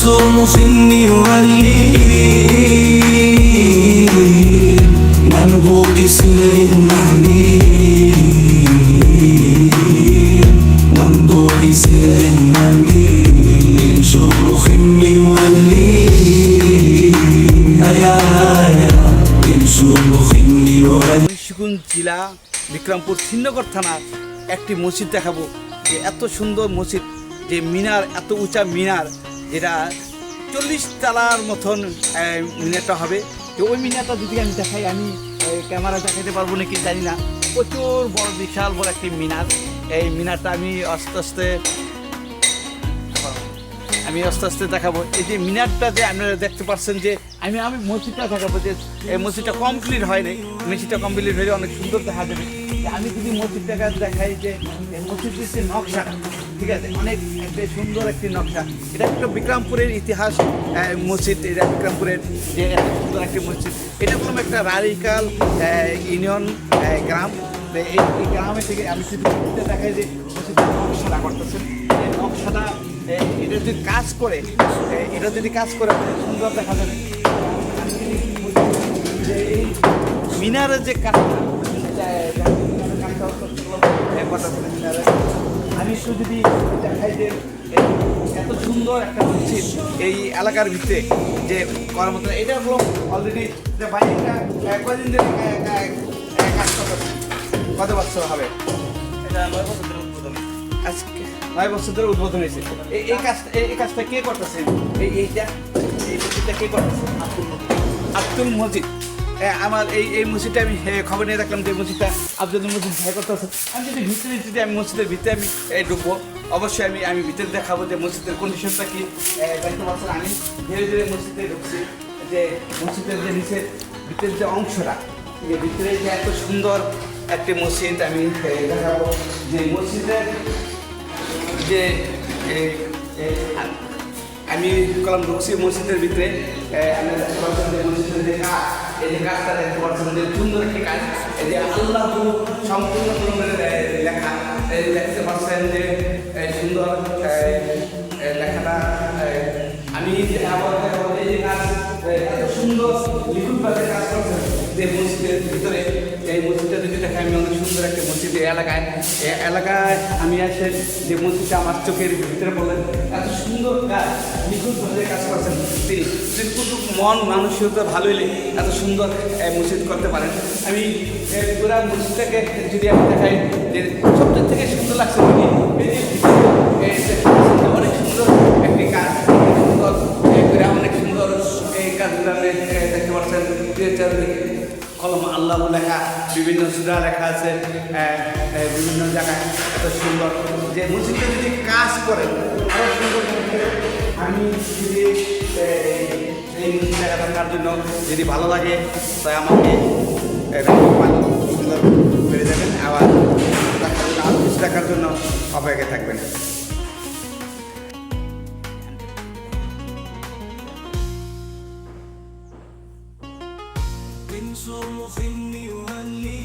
صرخ يولي منبوط سر مهني منبوط سر مهني صرخ يولي يا صرخ يولي মুন্সিগঞ্জ জেলা বিক্রমপুর শ্রীনগর থানা একটি মসজিদ দেখাবো যে এত সুন্দর মসজিদ, যে মিনার এত উঁচা মিনার, যেটা 40 তলার মতন মিনারটা হবে। তো ওই মিনারটা যদি আমি দেখাই, আমি ক্যামেরা দেখাতে পারবো নাকি জানি না, প্রচুর বড় বিশাল বড় একটি মিনার। এই মিনারটা আমি আস্তে আস্তে দেখাবো। এই যে মিনারটা যে আপনারা দেখতে পাচ্ছেন, যে আমি মসজিদটা দেখাবো, যে এই মসজিদটা কমপ্লিট হয়নি। মসজিদটা কমপ্লিট হলে অনেক সুন্দর দেখা যাবে। আমি যদি মসজিদটাকে দেখাই, যে মসজিদের যে নকশা, ঠিক আছে, অনেক একটা সুন্দর একটি নকশা। এটা একটা বিক্রমপুরের ইতিহাস মসজিদ। এটা বিক্রমপুরের যে এত সুন্দর একটি মসজিদ, এটা কোনো একটা রারিকাল ইউনিয়ন গ্রাম। এই গ্রামে থেকে আমি যদি দেখাই যে মসজিদের নকশাটা করতেছেন, এই নকশাটা এটা যদি কাজ করে, সুন্দর দেখা যাবে। যে এই মিনারের যে কাজটা, আমি একটু যদি দেখাই যে এত সুন্দর একটা মসজিদ এই এলাকার ভিতরে যে করার মতো, এটা হলো অলরেডি যে বাইরেটা কদিন ধরে কাজ করতেছে, কত বছর হবে? এটা 9 বছর ধরে উদ্বোধন, আজকে 9 বছর ধরে উদ্বোধন হয়েছে। এই কাজটা কে করতেছে? এই মসজিদটা কে করতেছে? আব্দুল মজিদ। আমার এই মসজিদটা আমি খবর নিয়ে দেখলাম যে মসজিদটা আব্দুল মজিদ ভাই করতেছে। আমি যদি আমি মসজিদের ভিতরে আমি ঢুকবো, অবশ্যই আমি ভিতরে দেখাবো যে মসজিদের কন্ডিশনটা কি। দেখতে পাচ্ছেন আমি ধীরে ধীরে মসজিদে ঢুকছি, যে মসজিদের যে নিচের ভিতরের যে অংশটা, যে ভিতরে যে এত সুন্দর একটি মসজিদ আমি দেখাবো। যে মসজিদের যে আমি কলম ঢুকছি মসজিদের ভিতরে, দেখতে পাচ্ছেন যে মসজিদের যে কাজ, এই যে কাজটা দেখতে পাচ্ছেন যে সুন্দর একটি কাজ। এই যে আল্লাহ সম্পূর্ণ লেখা, দেখতে পাচ্ছেন যে সুন্দর লেখাটা। আমি এই যে কাজ এত সুন্দর নিখুঁতভাবে কাজ করছেন যে মসজিদের ভিতরে। এই মসজিদটা যদি দেখে, আমি অনেক সুন্দর একটা মসজিদ এলাকায় আমি এসে যে মসজিদটা আমার চোখের ভিতরে বললেন, এত সুন্দর কাজ, নিখুঁতভাবে কাজ করছেন তিনি। কিন্তু মন মানসিকতা ভালো হলে এত সুন্দর মসজিদ করতে পারেন। আমি পুরা মসজিদটাকে যদি আমি দেখাই, যে সবচেয়ে থেকে সুন্দর লাগছে অনেক সুন্দর একটি কাজ, অনেক সুন্দর এই কাজগুলো দেখতে পাচ্ছেন। কলম আল্লাহ লেখা, বিভিন্ন সূরা লেখা আছে বিভিন্ন জায়গায়, এত সুন্দর। যে মসজিদে যদি কাজ করেন আরও সুন্দর। আমি যদি এই জায়গা দেখার জন্য যদি ভালো লাগে, তাই আমাকে সুন্দর বেড়ে যাবেন। আবার আরও কিছু দেখার জন্য অপেক্ষায় থাকবেন। صرخ يولي